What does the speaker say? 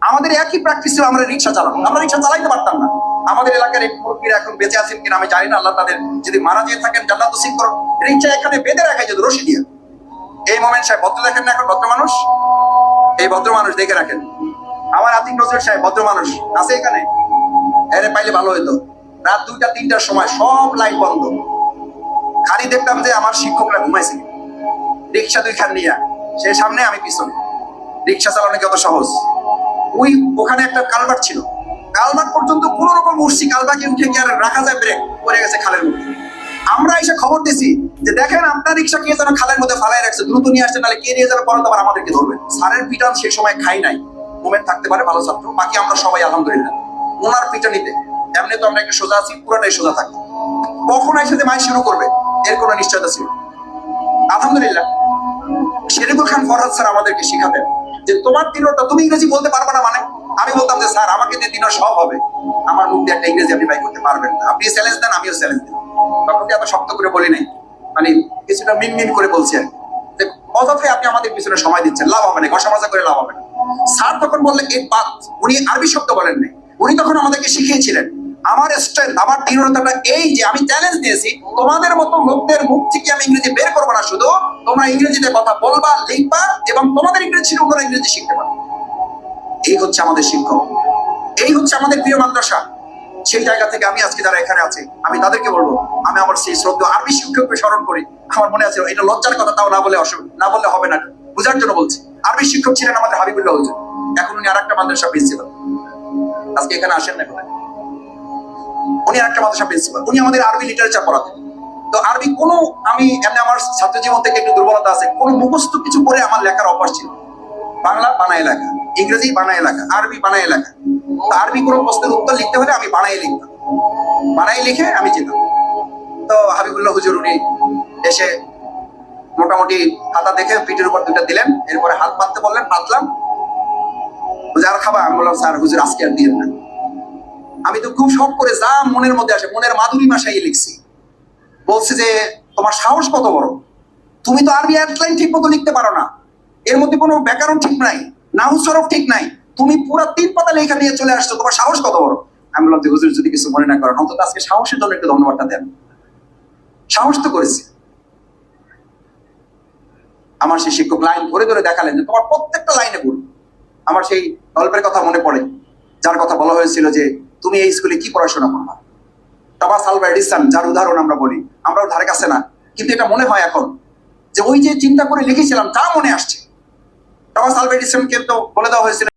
আমাদের একই প্র্যাকটিস ছিল, আমরা রিক্সা চালানো, আমরা রিক্সা চালাইতে পারতাম না। আমাদের এলাকার এই মুরব্বীরা এখন বেঁচে আছেন কিনা আমি জানি না, আল্লাহ তাদের যদি মারা যেয়ে থাকেন জান্নাত নসিব করো। রিক্সা এখানে বেঁধে রাখা যেত রশি দিয়ে। এই মোমেন্ট সাহেব ভদ্র দেখেন না, এখন ভদ্র মানুষ, এই ভদ্র মানুষ দেখে রাখেন। আমার আতিক নজরুল সাহেব ভদ্র মানুষ আছে এখানে, এর পাইলে ভালো হইতো। রাত 2টা-3টার সময় সব লাইট বন্ধ, খালি দেখতাম যে আমার শিক্ষকরা ঘুমাইছে, রিক্সা 2খান নিয়ে, সে সামনে আমি পিছনে। রিক্সা চালানো কত সহজ। ওখানে একটা কালভার্ট ছিল, কালভার্ট পর্যন্ত কোন রকম উঠছি, কালভার্টে উঠে কি আর রাখা যায়, ব্রেক পড়ে গেছে খালের মধ্যে। আমরা এসে খবর দিছি যে দেখেন আপনার রিক্সা কে যেন খালের মধ্যে ফালাই রাখছে, দ্রুত নিয়ে আসছে, নাহলে কে নিয়ে যাবে পরে আবার আমাদেরকে ধরবে। স্যারের পিটান সেই সময় খাই নাই, মোমেন্ট থাকতে পারে ভালো ছাত্র, বাকি আমরা সবাই আলহামদুলিল্লাহ। ওনার পিটানিতে এমনি তো আমরা একটু সোজা আছি, পুরোটাই সোজা থাকবো। কখন এসে মাই শুরু করবে এর কোনো নিশ্চয়তা ছিল। আলহামদুলিল্লাহ শেরিফুল খান ফরহাদ স্যার আমাদেরকে শিখাতেন যে তোমার তিনটা তুমি ইংরেজি বলতে পারবে না মানে। আমি বলতাম যে স্যার আমাকে দিয়ে তিনটা সব হবে, আমার মুখ দিয়ে একটা ইংরেজি আপনি বাই করতে পারবেন না, আপনি চ্যালেঞ্জ দেন আমিও চ্যালেঞ্জ দিই। তখন এত শক্ত করে বলি নাই, মানে কিছুটা মিন করে বলছি আর যে অযথাই আপনি আমাদের পিছনে সময় দিচ্ছেন, লাভ হবে না, ঘষা মাজা করে লাভ হবে না। স্যার তখন বললেন এই বাত, উনি আরবি শব্দ বলেন নাই, উনি তখন আমাদেরকে শিখিয়েছিলেন আমার স্ট্রেংথ, আমার দৃঢ়তাটা এই যে আমি চ্যালেঞ্জ দিয়েছি তোমাদের মতো লোকদের মুখ থেকে আমি ইংরেজি বের করবো না, শুধু তোমরা ইংরেজিতে কথা বলবা, লিখবা এবং তোমাদের ইংরেজি ছিল ওরা ইংরেজি শিখতে পারবে। এই হচ্ছে আমাদের শিক্ষক, এই হচ্ছে আমাদের প্রিয় মাদ্রাসা। সেই জায়গা থেকে আমি আজকে যারা এখানে আছে আমি তাদেরকে বলবো, আমি আমার সেই শ্রদ্ধেয় আরবি শিক্ষককে স্মরণ করি। আমার মনে আছে এটা লজ্জার কথা, তাও না বলে না বললে হবে না, বোঝার জন্য বলছি। আরবি শিক্ষক ছিলেন আমাদের হাবিবুল্লাহ হুজুর, এখন উনি আরেকটা মাদ্রাসা প্রিন্সিপাল, আজকে এখানে আসেন না কোথায়, উনি আরেকটা মাদ্রাসা প্রিন্সিপাল। উনি আমাদের আরবি লিটারেচার পড়াতেন। তো আরবি কোনো আমি এমনি আমার ছাত্র জীবন থেকে একটু দুর্বলতা আছে, কোনো মুখস্থ কিছু করে আমার লেখার অভ্যাস ছিল। বাংলা বানায় লেখা, ইংরেজি বানায় লেখা, আরবি বানায় লেখা। আরবি কোনো প্রশ্নের উত্তর লিখতে হলে আমি বানাই লিখতাম, বানাই লিখে আমি যেতাম। তো হাবিবুল্লাহ হুজুর উনি এসে মোটামুটি খাতা দেখে পিঠের উপর 2টা দিলেন, এরপরে হাত পাততে বললেন, পাতলাম। আর খাবা? আমি বললাম স্যার হুজুর আজকে আর দিয়েন না। আমি তো খুব শখ করে যা মনের মধ্যে আসে, মনের মাধুরী ভাষায় লিখছি। বলছে যে তোমার সাহস কত বড়, তুমি তো আরবি এক লাইন ঠিক মতো লিখতে পারো না, এর মধ্যে কোনো ব্যাকরণ ঠিক নাই, নাহু সরফ ঠিক নাই, তুমি পুরো 3 পাতা লেখা নিয়ে চলে আসছো, তোমার সাহস কত বড়। আমি বললাম যে হুজুর যদি কিছু মনে না করেন অন্তত আজকে সাহসের জন্য একটু ধন্যবাদটা দেন। সাহস তো করেছি। আমার সেই শিক্ষক লাইন ধরে ধরে দেখালেন যে তোমার প্রত্যেকটা লাইনে ভুল। আমার সেই গল্পের কথা মনে পড়ে, যার কথা বলা হয়েছিল যে তুমি এই স্কুলে কি পড়াশোনা করবা। টমাস আলভা এডিসন, যার উদাহরণ আমরা বলি, আমরাও ধারে কাছে না, কিন্তু এটা মনে হয় এখন যে ওই যে চিন্তা করে লিখেছিলাম তা মনে আসছে। টমাস আলভা এডিসনকে তো বলে দেওয়া হয়েছিল